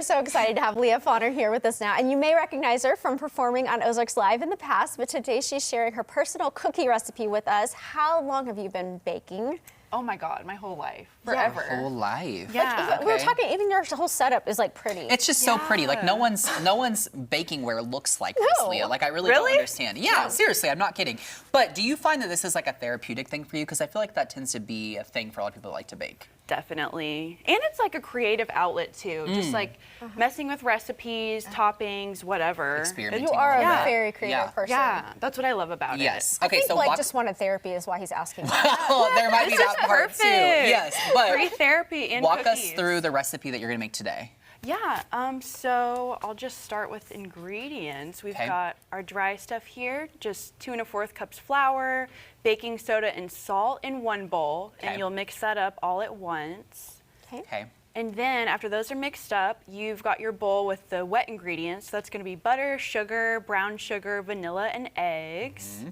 so excited to have Lija Fonner here with us now. And you may recognize her from performing on Ozarks Live in the past, but today she's sharing her personal cookie recipe with us. How long have you been baking? Oh my God, my whole life. Forever. Your whole life. Yeah. Like, we were talking, even your whole setup is like pretty. It's just so pretty. Like no one's baking ware looks like this, Lija. Like I really don't understand. Yeah, seriously, I'm not kidding. But do you find that this is like a therapeutic thing for you? Because I feel like that tends to be a thing for a lot of people that like to bake. Definitely. And it's like a creative outlet too. Just like messing with recipes, toppings, whatever. Experimenting. You are a little a bit. very creative person. Yeah, that's what I love about it. Yes. I Okay, think so Blake just wanted therapy is why he's asking. well, there might be that part too. Yes, but free therapy and walk cookies. us through the recipe that you're gonna make today. Yeah, so I'll just start with ingredients. We've got our dry stuff here, just 2 1/4 cups flour, baking soda and salt in one bowl, and you'll mix that up all at once. Okay. And then after those are mixed up, you've got your bowl with the wet ingredients. So that's gonna be butter, sugar, brown sugar, vanilla, and eggs.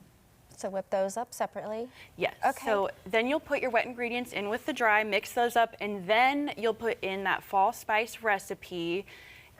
So whip those up separately. Yes. Okay. So then you'll put your wet ingredients in with the dry, mix those up, and then you'll put in that fall spice recipe.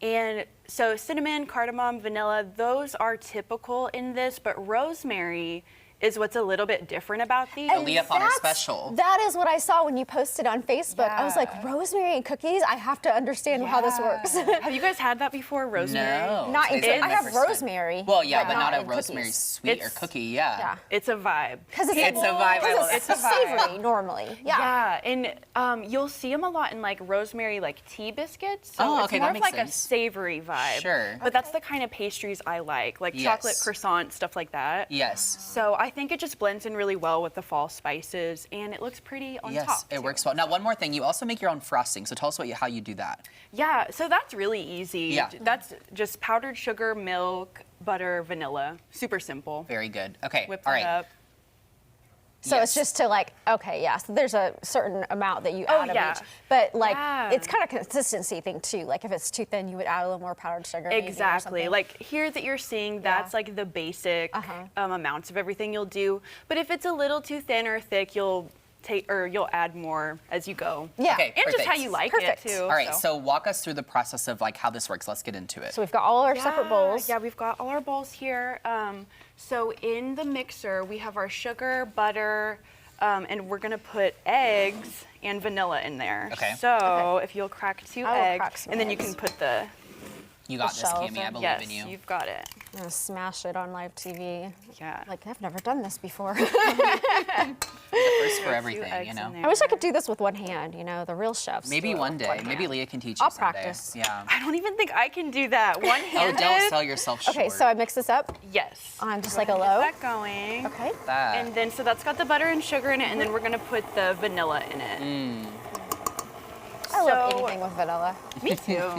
And so cinnamon, cardamom, vanilla, those are typical in this, but rosemary is what's a little bit different about these. The Lija Fonner special. That is what I saw when you posted on Facebook. I was like, rosemary and cookies? I have to understand how this works. Have you guys had that before, rosemary? No. Not in, I have first time. rosemary. Well, yeah, but not a in rosemary cookies. sweet or cookie. Yeah. It's a vibe. Because it's, It's a vibe. I love it. It's a savory normally. Yeah, and you'll see them a lot in like rosemary like tea biscuits. So Oh, it's okay, more that of makes like sense. a savory vibe. Sure. But that's the kind of pastries I like chocolate croissant, stuff like that. Yes. So I think it just blends in really well with the fall spices, and it looks pretty on top. Yes, it works well. Now, one more thing. You also make your own frosting, so tell us how you do that. Yeah, so that's really easy. Yeah. That's just powdered sugar, milk, butter, vanilla. Super simple. Very good. Okay, Whip all that right. up. So it's just to like, okay, yeah, so there's a certain amount that you Oh, add of yeah. each. But like, Yeah. it's kind of consistency thing too. Like if it's too thin, you would add a little more powdered sugar. maybe, or Exactly. something. Like here that you're seeing, that's like the basic amounts of everything you'll do. But if it's a little too thin or thick, you'll add more as you go. Yeah. Okay, And just perfect. how you like Perfect. it too. All right, so walk us through the process of like how this works. Let's get into it. So we've got all our separate bowls. Yeah, we've got all our bowls here. So in the mixer, we have our sugar, butter, and we're gonna put eggs and vanilla in there. Okay. So if you'll crack 2 I will eggs, crack some and then you eggs. can put the You got this, shells Cammie. I in. believe yes, in you. you've got it. I'm gonna smash it on live TV. Yeah. Like I've never done this before. First for everything, eggs you in know. there. I wish I could do this with one hand. You know, the real chefs. Maybe do it one with day. hand. Maybe Lija can teach you I'll someday. practice. Yeah. I don't even think I can do that. Oh, One-handed. don't sell yourself short. Okay, so I mix this up Yes. on just Go like a ahead and low. get that going. Okay. That. And then, so that's got the butter and sugar in it, and then we're gonna put the vanilla in it. I love So- anything with vanilla. Me too.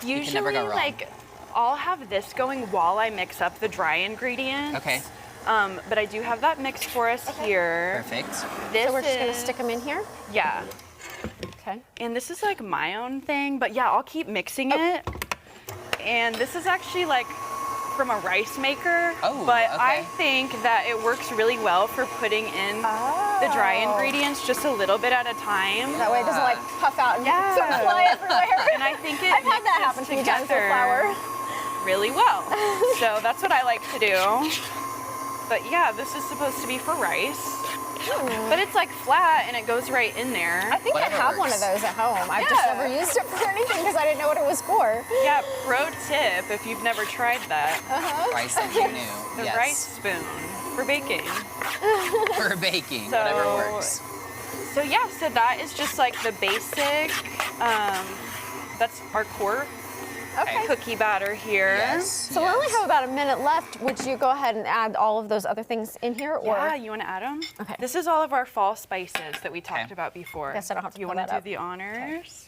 Usually, never go wrong. like, I'll have this going while I mix up the dry ingredients. Okay. But I do have that mixed for us here. Perfect. This So we're just gonna is- stick them in here. Yeah. Okay. And this is like my own thing, but yeah, I'll keep mixing it. And this is actually like from a rice maker. Oh, but okay. I think that it works really well for putting in the dry ingredients just a little bit at a time. That way it doesn't like puff out and Yeah. sort of fly everywhere. And I think it I've had that mixes happen a few times with together flour. really well. So that's what I like to do. But yeah, this is supposed to be for rice. But it's like flat and it goes right in there. I think Whatever I have one of works. those at home. I've just Yeah. never used it for anything because I didn't know what it was for. Yeah, pro tip if you've never tried that, Rice and you knew. the Yes. rice spoon for baking. For baking, So- whatever works. So yeah, so that is just like the basic, that's our core Okay. cookie batter here. Yes. So we only have about a minute left. Would you go ahead and add all of those other things in here? Or Yeah, you want to add them? Okay. This is all of our fall spices that we talked Okay. about before. Guess I don't have to You pull want to that do up. the honors?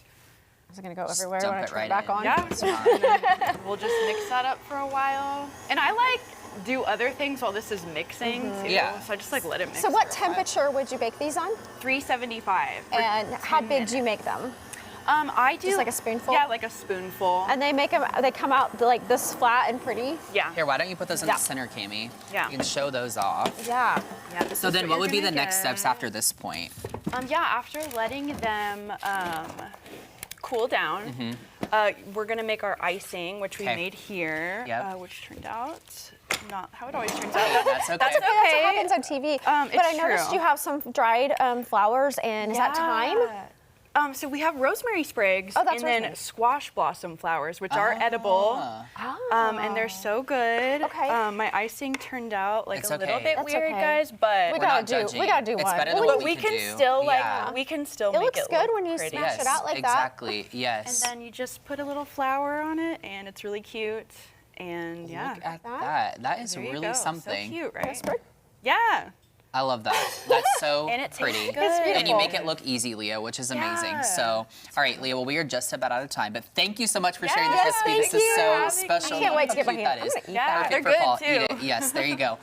is it gonna go everywhere dump when I it turn right it back in. on? Yeah. It's fine. We'll just mix that up for a while. And I like do other things while this is mixing too. Yeah. So I just like let it mix. So what for a while. temperature would you bake these on? 375. for And how 10 big do you minutes. make them? I do Just like a spoonful? Yeah, like a spoonful. And they make them. They come out like this flat and pretty. Yeah. Here, why don't you put those in Yeah. the center, Cammie? Yeah. You can show those off. Yeah. Yeah. This So is then what you're would be the gonna next steps get. after this point? Yeah, after letting them cool down, We're gonna make our icing, which we Okay. made here, Yep. which turned out not how it always turns out. That's okay. That's what happens on TV. But it's I noticed true. you have some dried flowers, and is that thyme? So we have rosemary sprigs Oh, that's and then rosemary. squash blossom flowers, which are edible. And they're so good. Okay. My icing turned out like It's a little okay. bit That's weird, okay. guys, but We We're not gotta do judging. one. It's better than Well, what but we could can do. still Yeah. we can still It make looks it good look when you pretty. smash it out like that. Exactly. Yes. And then you just put a little flower on it, and it's really cute. And yeah, Look at that. That is there you really go. something. So cute, right? That's pretty. Yeah. I love that. That's so And it tastes pretty. good. It's And you beautiful. make it look easy, Leah, which is amazing. Yeah. So, all right, Leah, well, we are just about out of time, but thank you so much for sharing this Yes, recipe. thank This is you. so Having special. I can't wait to Look get how my cute hand. that is. I'm gonna eat Yeah, that. Perfect they're for good fall. too. Eat it. Yes, there you go.